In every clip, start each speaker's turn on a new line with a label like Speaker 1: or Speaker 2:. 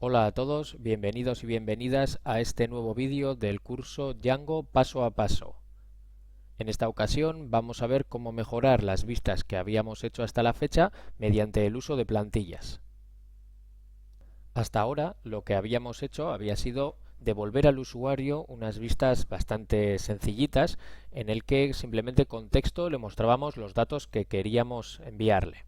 Speaker 1: Hola a todos, bienvenidos y bienvenidas a este nuevo vídeo del curso Django paso a paso. En esta ocasión vamos a ver cómo mejorar las vistas que habíamos hecho hasta la fecha mediante el uso de plantillas. Hasta ahora lo que habíamos hecho había sido devolver al usuario unas vistas bastante sencillitas en el que simplemente con texto le mostrábamos los datos que queríamos enviarle.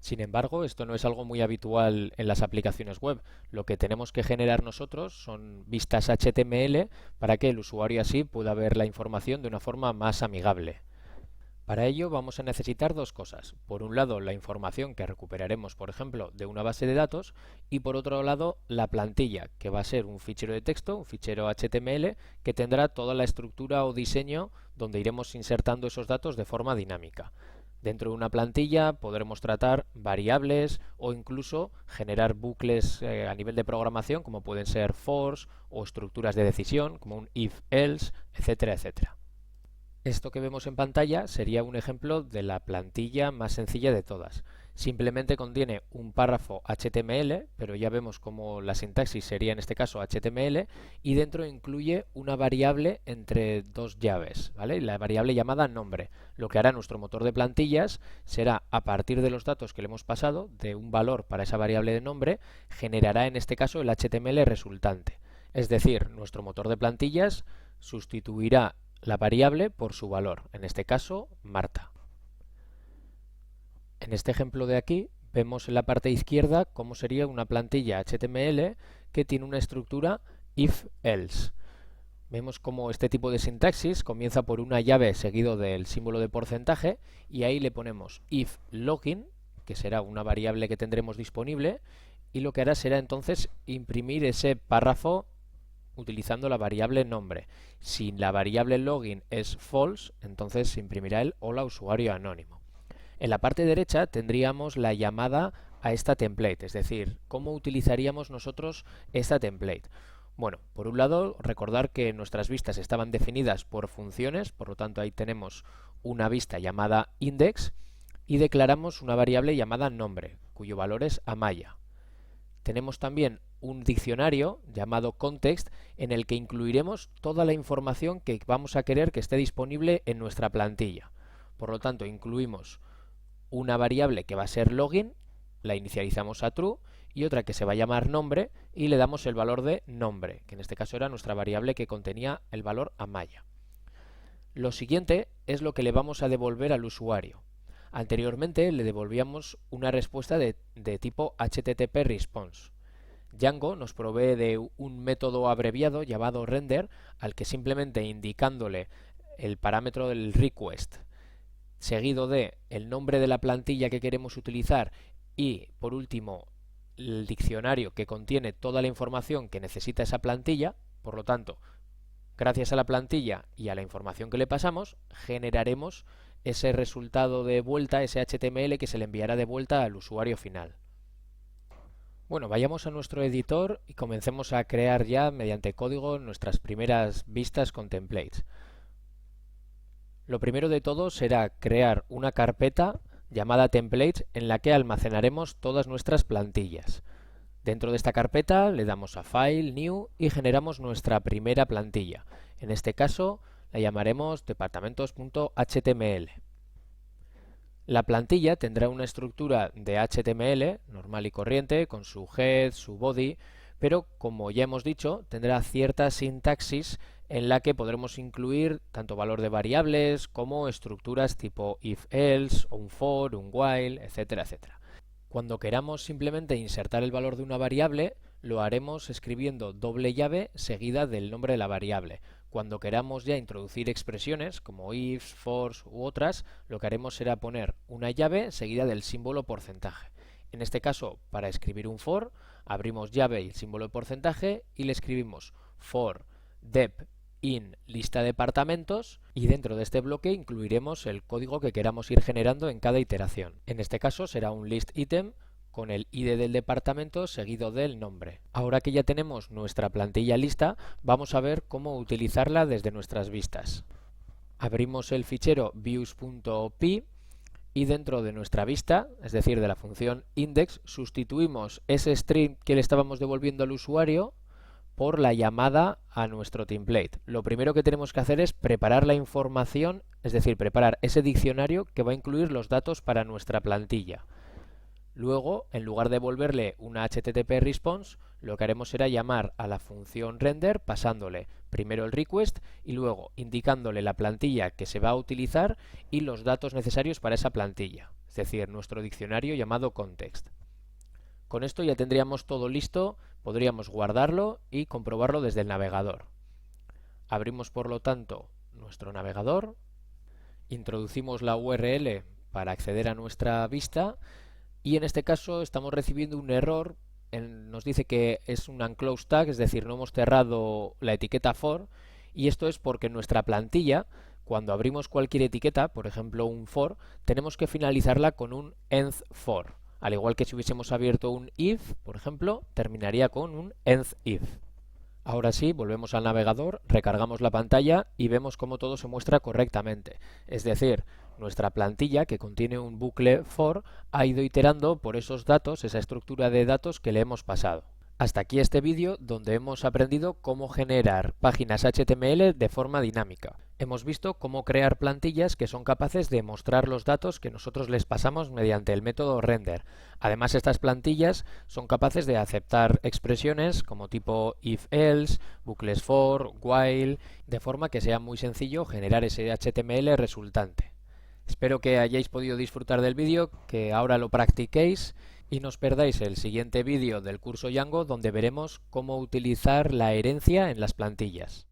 Speaker 1: Sin embargo, esto no es algo muy habitual en las aplicaciones web. Lo que tenemos que generar nosotros son vistas HTML para que el usuario así pueda ver la información de una forma más amigable. Para ello vamos a necesitar dos cosas. Por un lado, la información que recuperaremos, por ejemplo, de una base de datos, y por otro lado, la plantilla, que va a ser un fichero de texto, un fichero HTML, que tendrá toda la estructura o diseño donde iremos insertando esos datos de forma dinámica. Dentro de una plantilla podremos tratar variables o incluso generar bucles a nivel de programación como pueden ser fors o estructuras de decisión como un if-else, etcétera, etcétera. Esto que vemos en pantalla sería un ejemplo de la plantilla más sencilla de todas. Simplemente contiene un párrafo HTML, pero ya vemos cómo la sintaxis sería en este caso HTML, y dentro incluye una variable entre dos llaves, ¿vale? La variable llamada nombre. Lo que hará nuestro motor de plantillas será, a partir de los datos que le hemos pasado, de un valor para esa variable de nombre, generará en este caso el HTML resultante. Es decir, nuestro motor de plantillas sustituirá la variable por su valor, en este caso Marta. En este ejemplo de aquí vemos en la parte izquierda cómo sería una plantilla HTML que tiene una estructura if-else. Vemos cómo este tipo de sintaxis comienza por una llave seguido del símbolo de porcentaje y ahí le ponemos if login, que será una variable que tendremos disponible, y lo que hará será entonces imprimir ese párrafo utilizando la variable nombre. Si la variable login es false, entonces se imprimirá el hola usuario anónimo. En la parte derecha tendríamos la llamada a esta template, es decir, cómo utilizaríamos nosotros esta template. Bueno, por un lado, recordar que nuestras vistas estaban definidas por funciones, por lo tanto ahí tenemos una vista llamada index y declaramos una variable llamada nombre, cuyo valor es amaya. Tenemos también un diccionario llamado context en el que incluiremos toda la información que vamos a querer que esté disponible en nuestra plantilla. Por lo tanto, incluimos una variable que va a ser login, la inicializamos a true, y otra que se va a llamar nombre y le damos el valor de nombre, que en este caso era nuestra variable que contenía el valor amaya. Lo siguiente es lo que le vamos a devolver al usuario. Anteriormente le devolvíamos una respuesta de tipo HTTP response. Django nos provee de un método abreviado llamado render al que simplemente indicándole el parámetro del request seguido de el nombre de la plantilla que queremos utilizar y por último el diccionario que contiene toda la información que necesita esa plantilla, por lo tanto gracias a la plantilla y a la información que le pasamos generaremos ese resultado de vuelta, ese HTML que se le enviará de vuelta al usuario final. Bueno, vayamos a nuestro editor y comencemos a crear ya mediante código nuestras primeras vistas con templates. Lo primero de todo será crear una carpeta llamada templates en la que almacenaremos todas nuestras plantillas. Dentro de esta carpeta le damos a File, New y generamos nuestra primera plantilla. En este caso la llamaremos departamentos.html. La plantilla tendrá una estructura de HTML normal y corriente con su head, su body, pero como ya hemos dicho tendrá cierta sintaxis en la que podremos incluir tanto valor de variables como estructuras tipo if-else, un for, un while, etcétera, etcétera. Cuando queramos simplemente insertar el valor de una variable, lo haremos escribiendo doble llave seguida del nombre de la variable. Cuando queramos ya introducir expresiones como ifs, fors u otras, lo que haremos será poner una llave seguida del símbolo porcentaje. En este caso, para escribir un for, abrimos llave y el símbolo de porcentaje y le escribimos for dep in lista de departamentos y dentro de este bloque incluiremos el código que queramos ir generando en cada iteración. En este caso será un list item con el ID del departamento seguido del nombre. Ahora que ya tenemos nuestra plantilla lista, vamos a ver cómo utilizarla desde nuestras vistas. Abrimos el fichero views.py y dentro de nuestra vista, es decir, de la función index, sustituimos ese string que le estábamos devolviendo al usuario por la llamada a nuestro template. Lo primero que tenemos que hacer es preparar la información, es decir, preparar ese diccionario que va a incluir los datos para nuestra plantilla. Luego, en lugar de devolverle una HTTP response, lo que haremos será llamar a la función render pasándole primero el request y luego indicándole la plantilla que se va a utilizar y los datos necesarios para esa plantilla, es decir, nuestro diccionario llamado context. Con esto ya tendríamos todo listo, podríamos guardarlo y comprobarlo desde el navegador. Abrimos por lo tanto nuestro navegador, introducimos la URL para acceder a nuestra vista y en este caso estamos recibiendo un error, nos dice que es un unclosed tag, es decir, no hemos cerrado la etiqueta for, y esto es porque en nuestra plantilla, cuando abrimos cualquier etiqueta, por ejemplo un for, tenemos que finalizarla con un end for. Al igual que si hubiésemos abierto un if, por ejemplo, terminaría con un end if. Ahora sí, volvemos al navegador, recargamos la pantalla y vemos cómo todo se muestra correctamente. Es decir, nuestra plantilla, que contiene un bucle for, ha ido iterando por esos datos, esa estructura de datos que le hemos pasado. Hasta aquí este vídeo donde hemos aprendido cómo generar páginas HTML de forma dinámica. Hemos visto cómo crear plantillas que son capaces de mostrar los datos que nosotros les pasamos mediante el método render. Además, estas plantillas son capaces de aceptar expresiones como tipo if-else, bucles for, while, de forma que sea muy sencillo generar ese HTML resultante. Espero que hayáis podido disfrutar del vídeo, que ahora lo practiquéis y no os perdáis el siguiente vídeo del curso Django donde veremos cómo utilizar la herencia en las plantillas.